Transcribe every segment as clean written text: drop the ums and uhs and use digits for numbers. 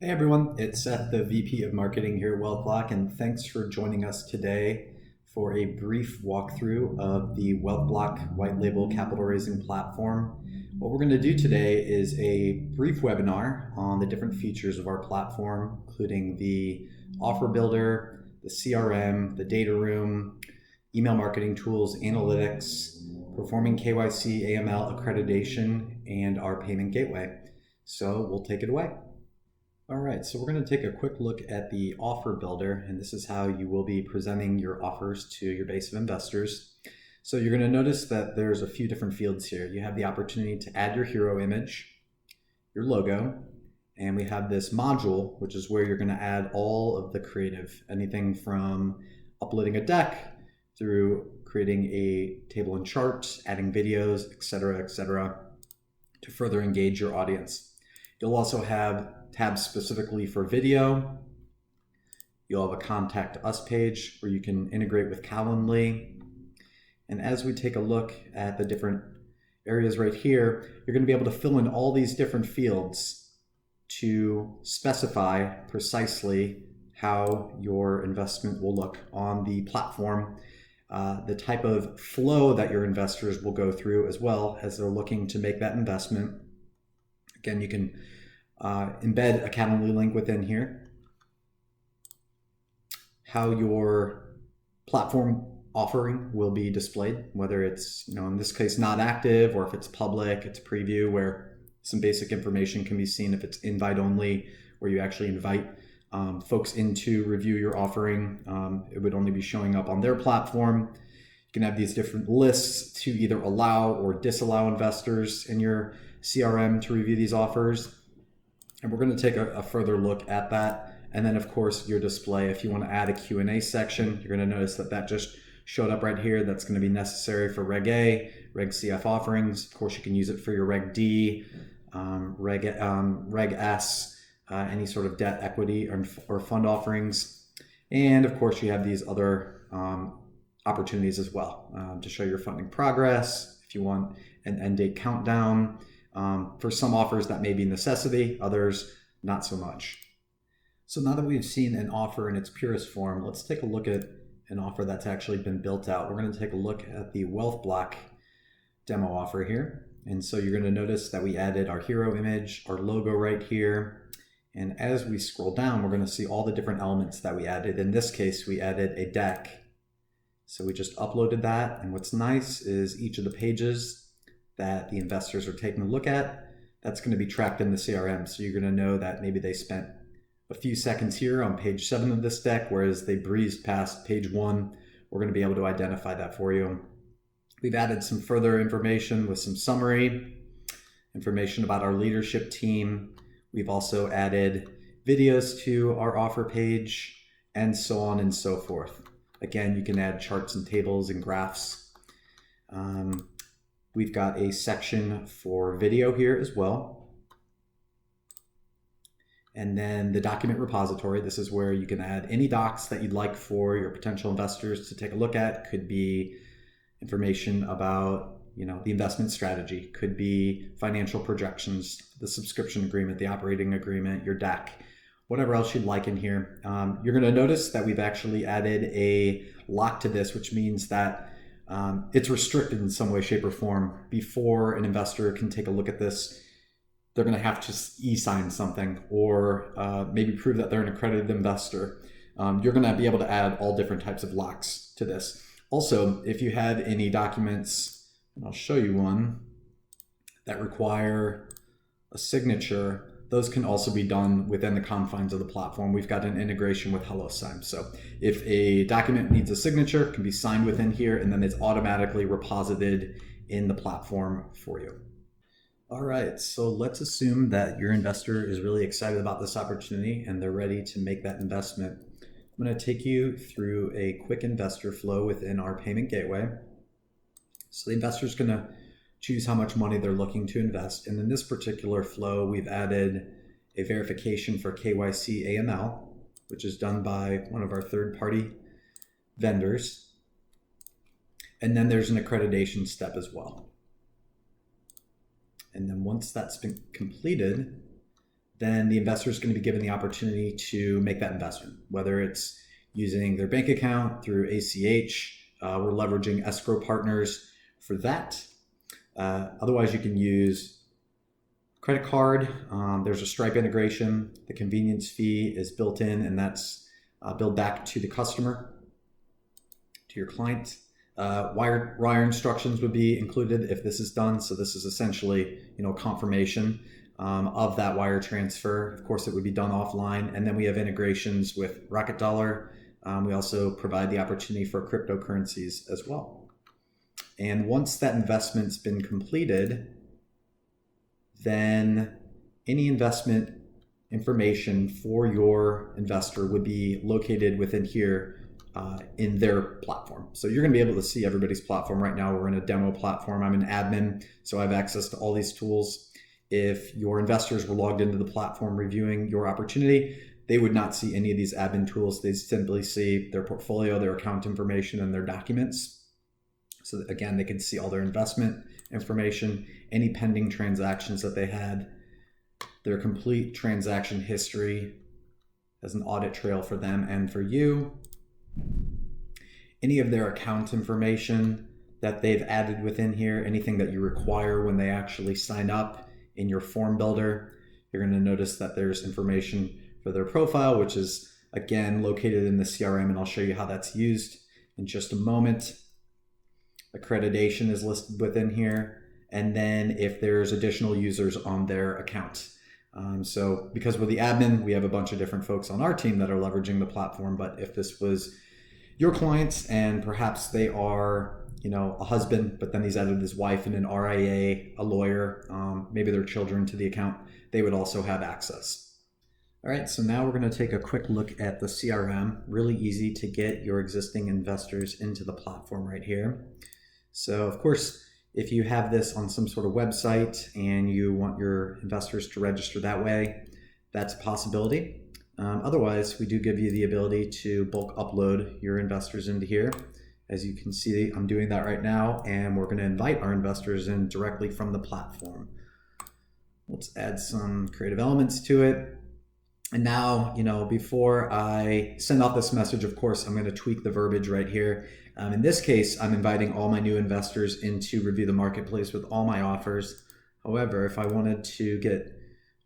Hey everyone, it's Seth, the VP of Marketing here at WealthBlock, and thanks for joining us today for a brief walkthrough of the WealthBlock white label capital raising platform. What we're going to do today is a brief webinar on the different features of our platform, including the offer builder, the CRM, the data room, email marketing tools, analytics, performing KYC, AML accreditation, and our payment gateway. So we'll take it away. All right, so we're going to take a quick look at the offer builder, and this is how you will be presenting your offers to your base of investors. So you're going to notice that there's a few different fields here. You have the opportunity to add your hero image, your logo, and we have this module, which is where you're going to add all of the creative, anything from uploading a deck through creating a table and charts, adding videos, etc., to further engage your audience. You'll also have tabs specifically for video. You'll have a contact us page where you can integrate with Calendly. And as we take a look at the different areas right here, you're going to be able to fill in all these different fields to specify precisely how your investment will look on the platform, the type of flow that your investors will go through as well as they're looking to make that investment. Again, you can embed a Calendly link within here, how your platform offering will be displayed, whether it's, in this case, not active, or if it's public, it's preview, where some basic information can be seen. If it's invite only, where you actually invite folks in to review your offering, it would only be showing up on their platform. You can have these different lists to either allow or disallow investors in your CRM to review these offers. And we're going to take a further look at that. And then, of course, your display. If you want to add a Q&A section, you're going to notice that that just showed up right here. That's going to be necessary for Reg A, Reg CF offerings. Of course, you can use it for your Reg D, Reg S, any sort of debt, equity, or fund offerings. And, of course, you have these other opportunities as well to show your funding progress. If you want an end date countdown. For some offers that may be a necessity, others not so much. So now that we've seen an offer in its purest form, let's take a look at an offer that's actually been built out. We're going to take a look at the WealthBlock demo offer here. And so you're going to notice that we added our hero image, our logo right here. And as we scroll down, we're going to see all the different elements that we added. In this case, we added a deck. So we just uploaded that. And what's nice is each of the pages that the investors are taking a look at, that's going to be tracked in the CRM. So you're going to know that maybe they spent a few seconds here on page 7 of this deck, whereas they breezed past page 1. We're going to be able to identify that for you. We've added some further information with some summary, information about our leadership team. We've also added videos to our offer page, and so on and so forth. Again, you can add charts and tables and graphs. We've got a section for video here as well. And then the document repository. This is where you can add any docs that you'd like for your potential investors to take a look at. Could be information about, the investment strategy. Could be financial projections, the subscription agreement, the operating agreement, your deck, whatever else you'd like in here. You're going to notice that we've actually added a lock to this, which means that it's restricted in some way, shape, or form. Before an investor can take a look at this, they're going to have to e-sign something or maybe prove that they're an accredited investor. You're going to be able to add all different types of locks to this. Also, if you have any documents, and I'll show you one, that require a signature, those can also be done within the confines of the platform. We've got an integration with HelloSign. So if a document needs a signature, it can be signed within here, and then it's automatically reposited in the platform for you. All right, so let's assume that your investor is really excited about this opportunity and they're ready to make that investment. I'm going to take you through a quick investor flow within our payment gateway. So the investor is going to choose how much money they're looking to invest. And in this particular flow, we've added a verification for KYC AML, which is done by one of our third-party vendors. And then there's an accreditation step as well. And then once that's been completed, then the investor is going to be given the opportunity to make that investment, whether it's using their bank account through ACH. We're leveraging escrow partners for that. Otherwise, you can use credit card. There's a Stripe integration. The convenience fee is built in, and that's billed back to the customer, to your client. Wire instructions would be included if this is done. So this is essentially, confirmation of that wire transfer. Of course, it would be done offline. And then we have integrations with Rocket Dollar. We also provide the opportunity for cryptocurrencies as well. And once that investment's been completed, then any investment information for your investor would be located within here in their platform. So you're going to be able to see everybody's platform right now. We're in a demo platform. I'm an admin, so I have access to all these tools. If your investors were logged into the platform reviewing your opportunity, they would not see any of these admin tools. They'd simply see their portfolio, their account information, and their documents. So that, again, they can see all their investment information, any pending transactions that they had, their complete transaction history as an audit trail for them and for you, any of their account information that they've added within here, anything that you require when they actually sign up in your form builder. You're going to notice that there's information for their profile, which is again located in the CRM, and I'll show you how that's used in just a moment. Accreditation is listed within here, and then if there's additional users on their account. So because we're the admin, we have a bunch of different folks on our team that are leveraging the platform. But if this was your clients and perhaps they are, a husband, but then he's added his wife and an RIA, a lawyer, maybe their children to the account, they would also have access. All right, so now we're going to take a quick look at the CRM. Really easy to get your existing investors into the platform right here. So of course, if you have this on some sort of website and you want your investors to register that way, that's a possibility. Otherwise, we do give you the ability to bulk upload your investors into here. As you can see, I'm doing that right now, and we're going to invite our investors in directly from the platform. Let's add some creative elements to it. And now, before I send out this message, of course, I'm going to tweak the verbiage right here. In this case, I'm inviting all my new investors in to review the marketplace with all my offers. However, if I wanted to get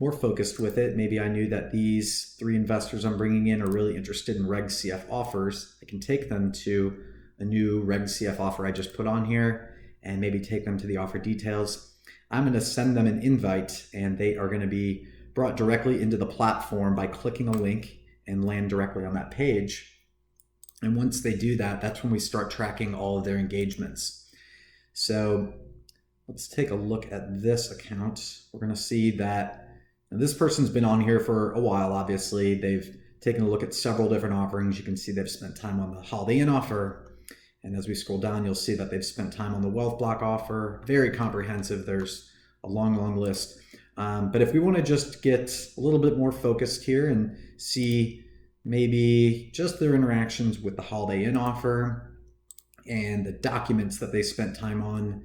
more focused with it, maybe I knew that these 3 investors I'm bringing in are really interested in Reg CF offers, I can take them to a new Reg CF offer I just put on here and maybe take them to the offer details. I'm going to send them an invite, and they are going to be brought directly into the platform by clicking a link and land directly on that page. And once they do that, that's when we start tracking all of their engagements. So let's take a look at this account. We're going to see that this person's been on here for a while, obviously. They've taken a look at several different offerings. You can see they've spent time on the Holiday Inn offer. And as we scroll down, you'll see that they've spent time on the WealthBlock offer. Very comprehensive. There's a long list. But if we want to just get a little bit more focused here and see maybe just their interactions with the Holiday Inn offer and the documents that they spent time on,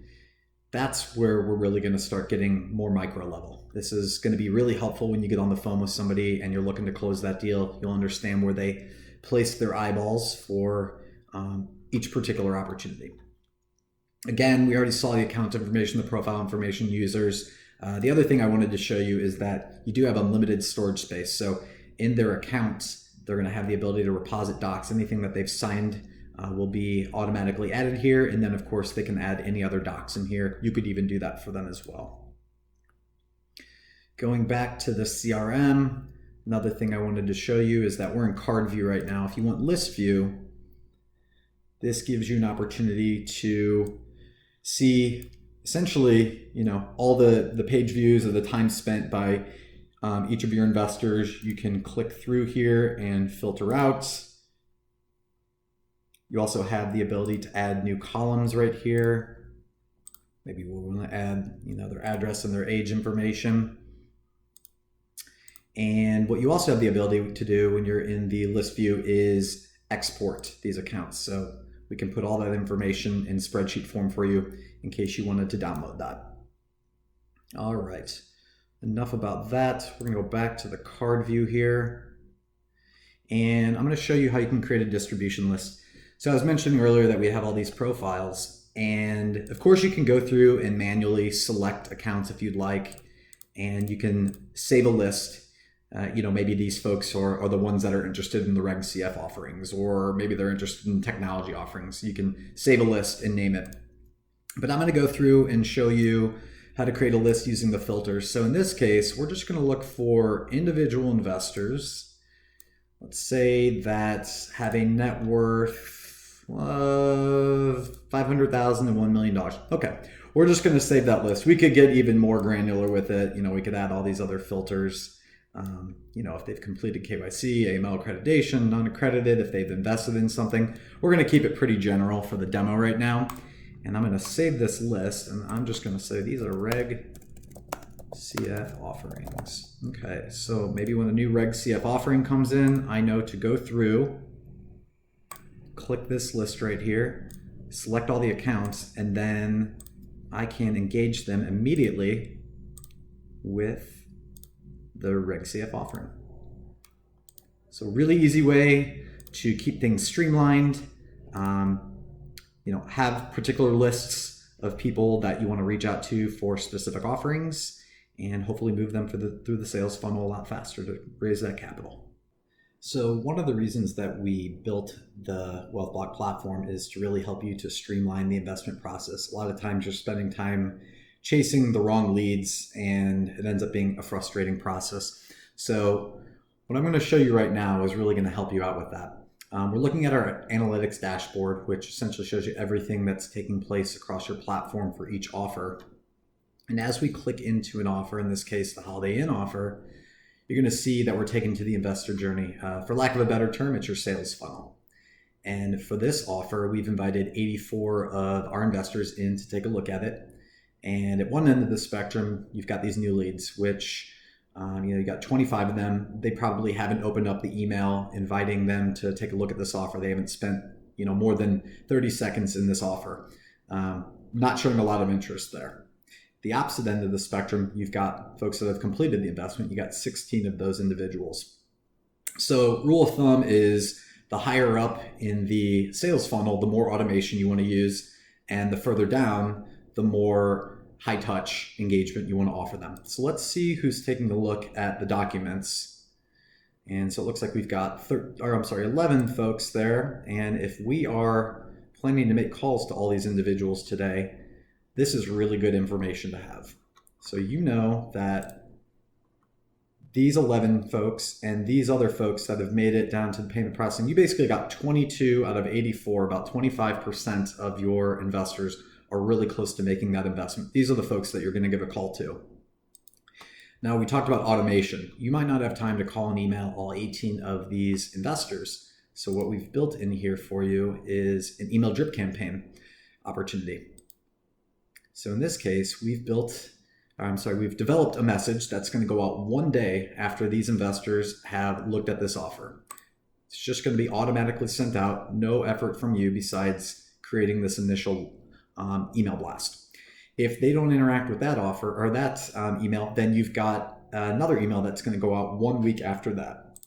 that's where we're really going to start getting more micro level. This is going to be really helpful when you get on the phone with somebody and you're looking to close that deal. You'll understand where they placed their eyeballs for each particular opportunity. Again, we already saw the account information, the profile information, users. The other thing I wanted to show you is that you do have unlimited storage space. So in their accounts, they're going to have the ability to reposit docs. Anything that they've signed will be automatically added here. And then, of course, they can add any other docs in here. You could even do that for them as well. Going back to the CRM, another thing I wanted to show you is that we're in card view right now. If you want list view, this gives you an opportunity to see essentially, all the page views of the time spent by each of your investors. You can click through here and filter out. You also have the ability to add new columns right here. Maybe we'll want to add, their address and their age information. And what you also have the ability to do when you're in the list view is export these accounts. So we can put all that information in spreadsheet form for you in case you wanted to download that. All right. enough about that. We're gonna go back to the card view here, and I'm gonna show you how you can create a distribution list. So I was mentioning earlier that we have all these profiles, and of course you can go through and manually select accounts if you'd like, and you can save a list. Maybe these folks are the ones that are interested in the Reg CF offerings, or maybe they're interested in technology offerings. You can save a list and name it. But I'm going to go through and show you how to create a list using the filters. So in this case, we're just going to look for individual investors. Let's say that have a net worth of $500,000 and $1 million. Okay, we're just going to save that list. We could get even more granular with it. We could add all these other filters. If they've completed KYC, AML accreditation, non-accredited, if they've invested in something. We're going to keep it pretty general for the demo right now. And I'm going to save this list, and I'm just going to say these are Reg CF offerings. Okay, so maybe when a new Reg CF offering comes in, I know to go through, click this list right here, select all the accounts, and then I can engage them immediately with the Reg CF offering. So really easy way to keep things streamlined. Have particular lists of people that you want to reach out to for specific offerings, and hopefully move them through the sales funnel a lot faster to raise that capital. So one of the reasons that we built the WealthBlock platform is to really help you to streamline the investment process. A lot of times you're spending time chasing the wrong leads, and it ends up being a frustrating process. So what I'm going to show you right now is really going to help you out with that. We're looking at our analytics dashboard, which essentially shows you everything that's taking place across your platform for each offer. And as we click into an offer, in this case, the Holiday Inn offer, you're going to see that we're taken to the investor journey. For lack of a better term, it's your sales funnel. And for this offer, we've invited 84 of our investors in to take a look at it. And at one end of the spectrum, you've got these new leads, which you got 25 of them. They probably haven't opened up the email inviting them to take a look at this offer. They haven't spent more than 30 seconds in this offer. Not showing a lot of interest there. The opposite end of the spectrum, you've got folks that have completed the investment. You got 16 of those individuals. So rule of thumb is the higher up in the sales funnel, the more automation you want to use, and the further down, the more high touch engagement you want to offer them. So let's see who's taking a look at the documents. And so it looks like we've got 11 folks there. And if we are planning to make calls to all these individuals today, this is really good information to have. So you know that these 11 folks and these other folks that have made it down to the payment processing, you basically got 22 out of 84, about 25% of your investors are really close to making that investment. These are the folks that you're going to give a call to. Now, we talked about automation. You might not have time to call and email all 18 of these investors. So what we've built in here for you is an email drip campaign opportunity. So in this case, we've developed a message that's going to go out one day after these investors have looked at this offer. It's just going to be automatically sent out, no effort from you besides creating this initial email blast. If they don't interact with that offer or that email, then you've got another email that's going to go out 1 week after that.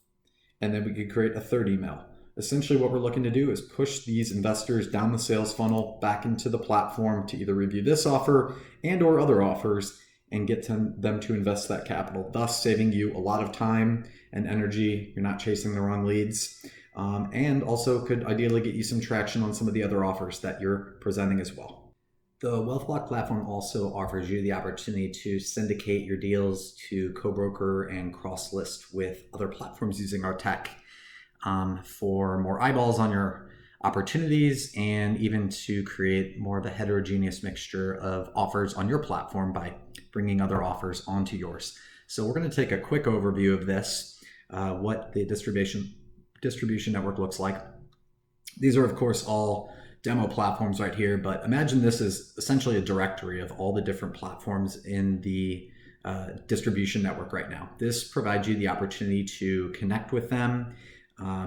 And then we could create a third email. Essentially what we're looking to do is push these investors down the sales funnel back into the platform to either review this offer and or other offers and get them to invest that capital, thus saving you a lot of time and energy. You're not chasing the wrong leads. And also could ideally get you some traction on some of the other offers that you're presenting as well. The WealthBlock platform also offers you the opportunity to syndicate your deals, to co-broker and cross-list with other platforms using our tech for more eyeballs on your opportunities, and even to create more of a heterogeneous mixture of offers on your platform by bringing other offers onto yours. So we're going to take a quick overview of this, what the distribution network looks like. These are, of course, all demo platforms right here, but imagine this is essentially a directory of all the different platforms in the distribution network right now. This provides you the opportunity to connect with them.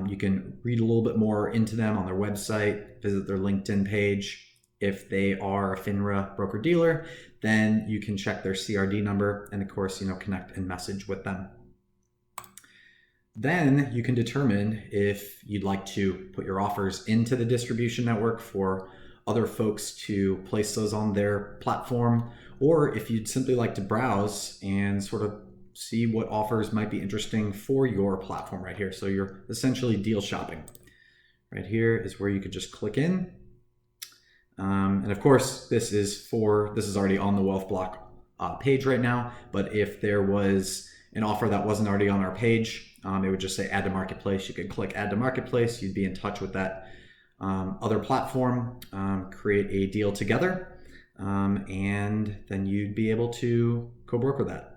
You can read a little bit more into them on their website, visit their LinkedIn page. If they are a FINRA broker dealer, then you can check their CRD number and of course, connect and message with them. Then you can determine if you'd like to put your offers into the distribution network for other folks to place those on their platform, or if you'd simply like to browse and sort of see what offers might be interesting for your platform right here. So you're essentially deal shopping. Right here is where you could just click in. And of course, this is already on the WealthBlock page right now, but if there was an offer that wasn't already on our page, it would just say add to marketplace. You could click add to marketplace. You'd be in touch with that other platform, create a deal together, and then you'd be able to co-broker that.